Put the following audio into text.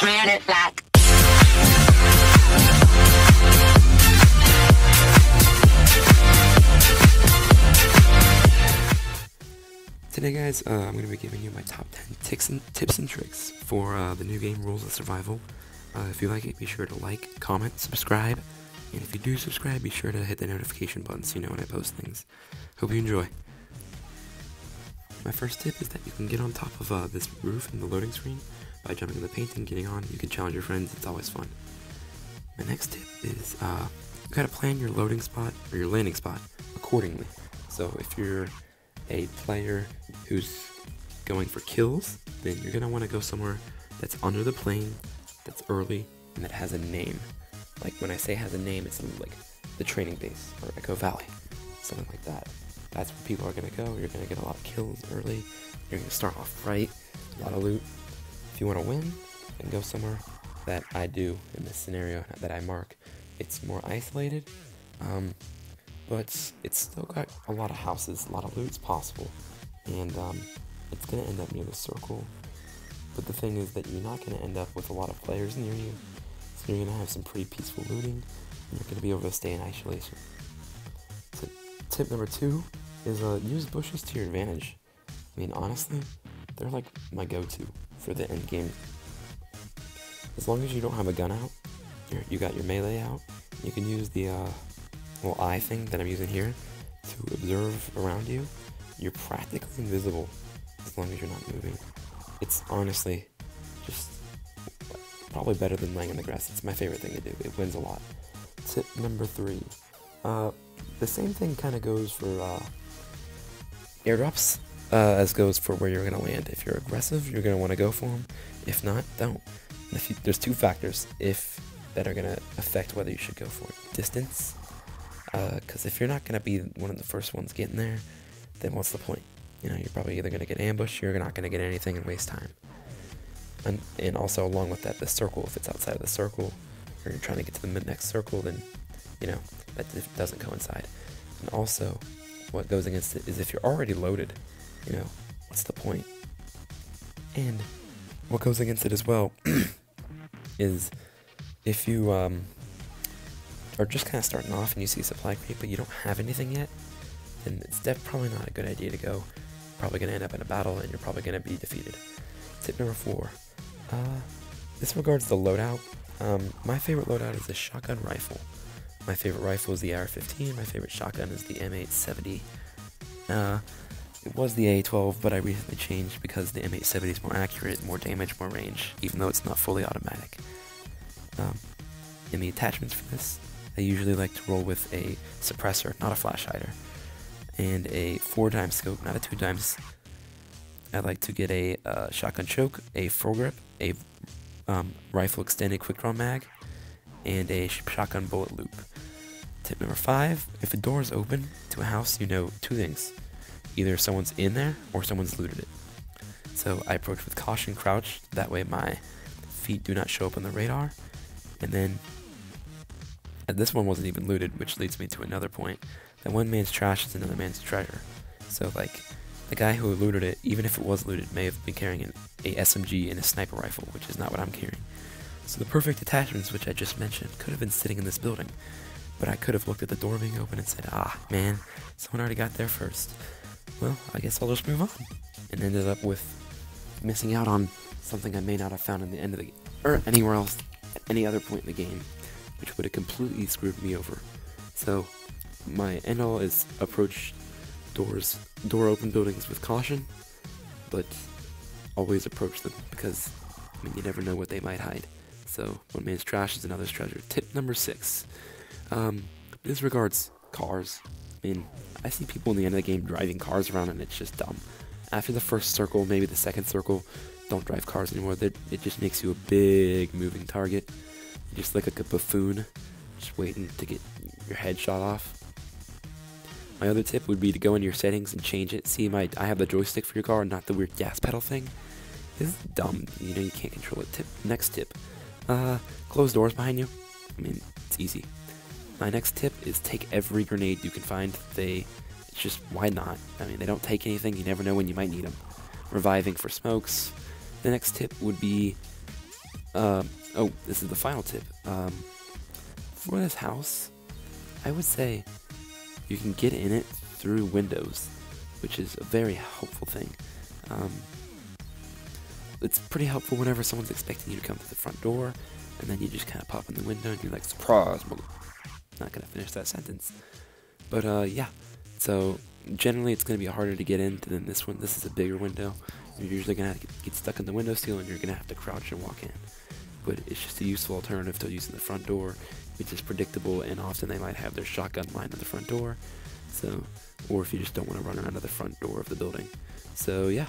Turn it back. Today guys, I'm going to be giving you my top 10 tips and tricks for the new game Rules of Survival. If you like it, be sure to like, comment, subscribe, and if you do subscribe, be sure to hit the notification button so you know when I post things. Hope you enjoy. My first tip is that you can get on top of this roof in the loading screen by jumping in the paint and getting on. You can challenge your friends, it's always fun. My next tip is you gotta plan your loading spot or your landing spot accordingly. So if you're a player who's going for kills, then you're gonna want to go somewhere that's under the plane, that's early, and that has a name. Like when I say has a name, it's like the training base or Echo Valley, something like that. That's where people are gonna go. You're gonna get a lot of kills early. You're gonna start off right, a lot of loot. If you want to win, then go somewhere that I do in this scenario that I mark. It's more isolated. But it's still got a lot of houses, a lot of loot's possible, and it's going to end up near the circle. But the thing is that you're not going to end up with a lot of players near you, so you're going to have some pretty peaceful looting, and you're going to be able to stay in isolation. So tip number 2 is use bushes to your advantage. I mean, honestly, they're like my go-to for the end game. As long as you don't have a gun out, you got your melee out, you can use the little eye thing that I'm using here to observe around you. You're practically invisible as long as you're not moving. It's honestly just probably better than laying in the grass. It's my favorite thing to do. It wins a lot. Tip number 3. The same thing kind of goes for airdrops as goes for where you're going to land. If you're aggressive, you're going to want to go for them. If not, don't. There's 2 factors that are going to affect whether you should go for it. Distance. Because if you're not going to be one of the first ones getting there, then what's the point? You know, you're probably either going to get ambushed, or you're not going to get anything and waste time. And also along with that, the circle, if it's outside of the circle, or you're trying to get to the next circle, then, you know, that doesn't coincide. And also, what goes against it is if you're already loaded, you know, what's the point? And what goes against it as well is if you, or just kind of starting off and you see supply creep but you don't have anything yet, then it's probably not a good idea to go. Probably going to end up in a battle and you're probably going to be defeated. Tip number 4. This regards the loadout. My favorite loadout is the shotgun rifle. My favorite rifle is the AR-15. My favorite shotgun is the M870. It was the A12, but I recently changed because the M870 is more accurate, more damage, more range, even though it's not fully automatic. In the attachments for this, I usually like to roll with a suppressor, not a flash hider, and a 4x scope, not a 2x. I like to get a shotgun choke, a foregrip, a rifle extended quick draw mag, and a shotgun bullet loop. Tip number 5, if a door is open to a house, you know 2 things. Either someone's in there or someone's looted it. So I approach with caution, crouch, that way my feet do not show up on the radar. And then this one wasn't even looted, which leads me to another point. That one man's trash is another man's treasure. So like, the guy who looted it, even if it was looted, may have been carrying a SMG and a sniper rifle, which is not what I'm carrying. So the perfect attachments, which I just mentioned, could have been sitting in this building. But I could have looked at the door being open and said, ah, man, someone already got there first. Well, I guess I'll just move on. And ended up with missing out on something I may not have found in the end of the game, or anywhere else, at any other point in the game, which would have completely screwed me over. So, my end all is approach door open buildings with caution, but always approach them, because, I mean, you never know what they might hide. So, one man's trash is another's treasure. Tip number 6. This regards cars. I mean, I see people in the end of the game driving cars around, and it's just dumb. After the first circle, maybe the second circle, don't drive cars anymore. It just makes you a big moving target. You just look like a buffoon, just waiting to get your head shot off. My other tip would be to go into your settings and change it. See, I have the joystick for your car, not the weird gas pedal thing. This is dumb. You know, you can't control it. Next tip. Close doors behind you. I mean, it's easy. My next tip is take every grenade you can find. It's just, why not? I mean, they don't take anything. You never know when you might need them. Reviving for smokes. The next tip would be Oh, this is the final tip. For this house, I would say you can get in it through windows, which is a very helpful thing. It's pretty helpful whenever someone's expecting you to come to the front door, and then you just kind of pop in the window and you're like, surprise, not gonna finish that sentence. But yeah, so generally it's gonna be harder to get into than this one. This is a bigger window. You're usually gonna have to get stuck in the windowsill and you're gonna have to crouch and walk in. But it's just a useful alternative to using the front door, which is predictable, and often they might have their shotgun lined at the front door. So, or if you just don't want to run around to the front door of the building. So yeah.